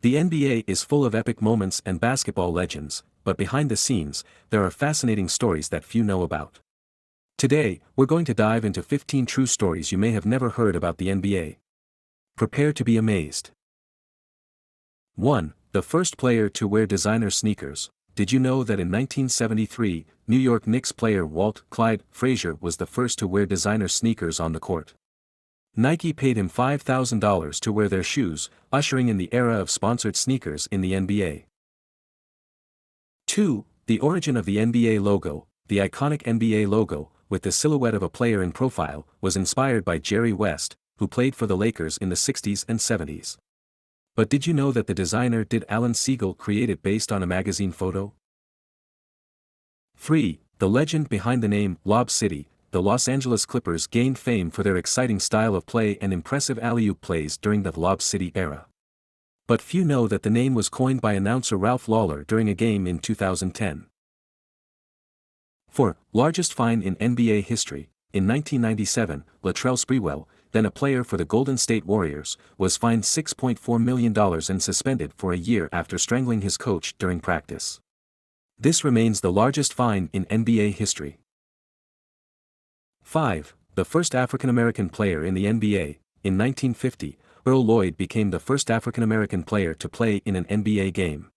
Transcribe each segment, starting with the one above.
The NBA is full of epic moments and basketball legends, but behind the scenes, there are fascinating stories that few know about. Today, we're going to dive into 15 true stories you may have never heard about the NBA. Prepare to be amazed. 1. The first player to wear designer sneakers. Did you know that in 1973, New York Knicks player Walt Clyde Frazier was the first to wear designer sneakers on the court? Nike paid him $5,000 to wear their shoes, ushering in the era of sponsored sneakers in the NBA. 2. The origin of the NBA logo. The iconic NBA logo, with the silhouette of a player in profile, was inspired by Jerry West, who played for the Lakers in the 60s and 70s. But did you know that the designer Alan Siegel created it based on a magazine photo? 3. The legend behind the name Lob City. The Los Angeles Clippers gained fame for their exciting style of play and impressive alley-oop plays during the Lob City era. But few know that the name was coined by announcer Ralph Lawler during a game in 2010. 4. Largest fine in NBA history. In 1997, Latrell Sprewell, then a player for the Golden State Warriors, was fined $6.4 million and suspended for a year after strangling his coach during practice. This remains the largest fine in NBA history. 5. The first African-American player in the NBA. In 1950, Earl Lloyd became the first African-American player to play in an NBA game.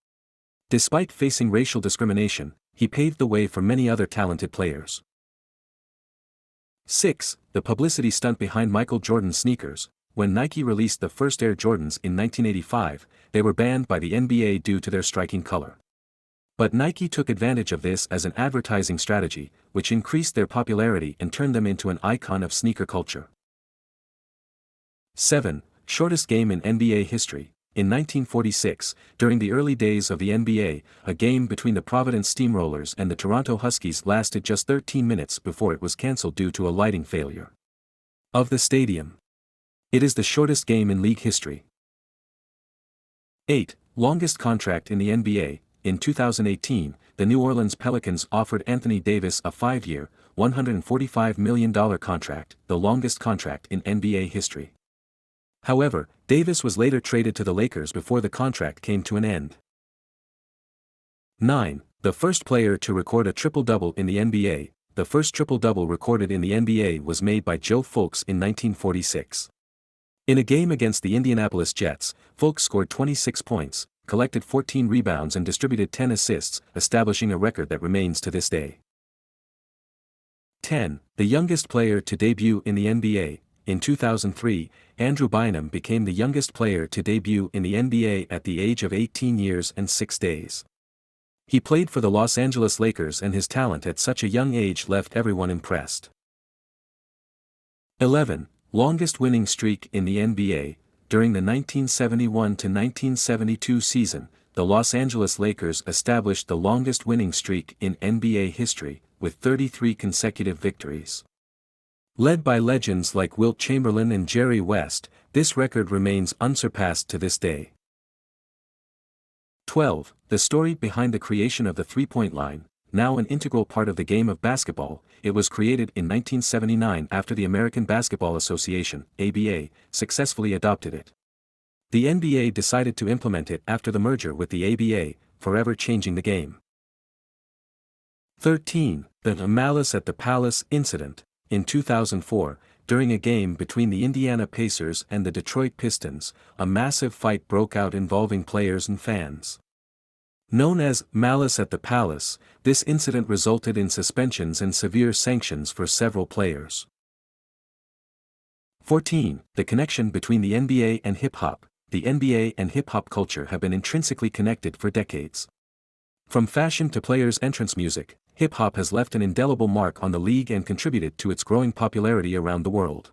Despite facing racial discrimination, he paved the way for many other talented players. 6. The publicity stunt behind Michael Jordan's sneakers. When Nike released the first Air Jordans in 1985, they were banned by the NBA due to their striking color. But Nike took advantage of this as an advertising strategy, which increased their popularity and turned them into an icon of sneaker culture. 7. Shortest game in NBA history. In 1946, during the early days of the NBA, a game between the Providence Steamrollers and the Toronto Huskies lasted just 13 minutes before it was cancelled due to a lighting failure of the stadium. It is the shortest game in league history. 8. Longest contract in the NBA. In 2018, the New Orleans Pelicans offered Anthony Davis a 5-year, $145 million contract, the longest contract in NBA history. However, Davis was later traded to the Lakers before the contract came to an end. 9. The first player to record a triple-double in the NBA. The first triple-double recorded in the NBA was made by Joe Fulks in 1946. In a game against the Indianapolis Jets, Fulks scored 26 points, collected 14 rebounds and distributed 10 assists, establishing a record that remains to this day. 10. The youngest player to debut in the NBA. In 2003, Andrew Bynum became the youngest player to debut in the NBA at the age of 18 years and 6 days. He played for the Los Angeles Lakers and his talent at such a young age left everyone impressed. 11. Longest winning streak in the NBA. During the 1971-1972 season, the Los Angeles Lakers established the longest winning streak in NBA history, with 33 consecutive victories. Led by legends like Wilt Chamberlain and Jerry West, this record remains unsurpassed to this day. 12. The story behind the creation of the three-point line. Now an integral part of the game of basketball, it was created in 1979 after the American Basketball Association, ABA, successfully adopted it. The NBA decided to implement it after the merger with the ABA, forever changing the game. 13. The Malice at the Palace incident. In 2004, during a game between the Indiana Pacers and the Detroit Pistons, a massive fight broke out involving players and fans. Known as Malice at the Palace, this incident resulted in suspensions and severe sanctions for several players. 14. The connection between the NBA and hip-hop. The NBA and hip-hop culture have been intrinsically connected for decades. From fashion to players' entrance music, hip-hop has left an indelible mark on the league and contributed to its growing popularity around the world.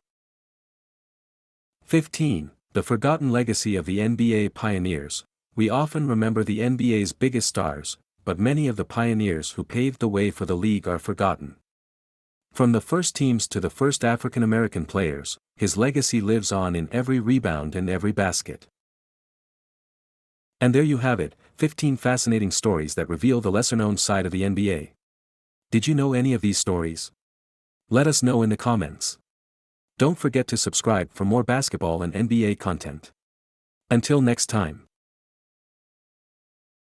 15. The forgotten legacy of the NBA pioneers. We often remember the NBA's biggest stars, but many of the pioneers who paved the way for the league are forgotten. From the first teams to the first African American players, his legacy lives on in every rebound and every basket. And there you have it, 15 fascinating stories that reveal the lesser-known side of the NBA. Did you know any of these stories? Let us know in the comments. Don't forget to subscribe for more basketball and NBA content. Until next time.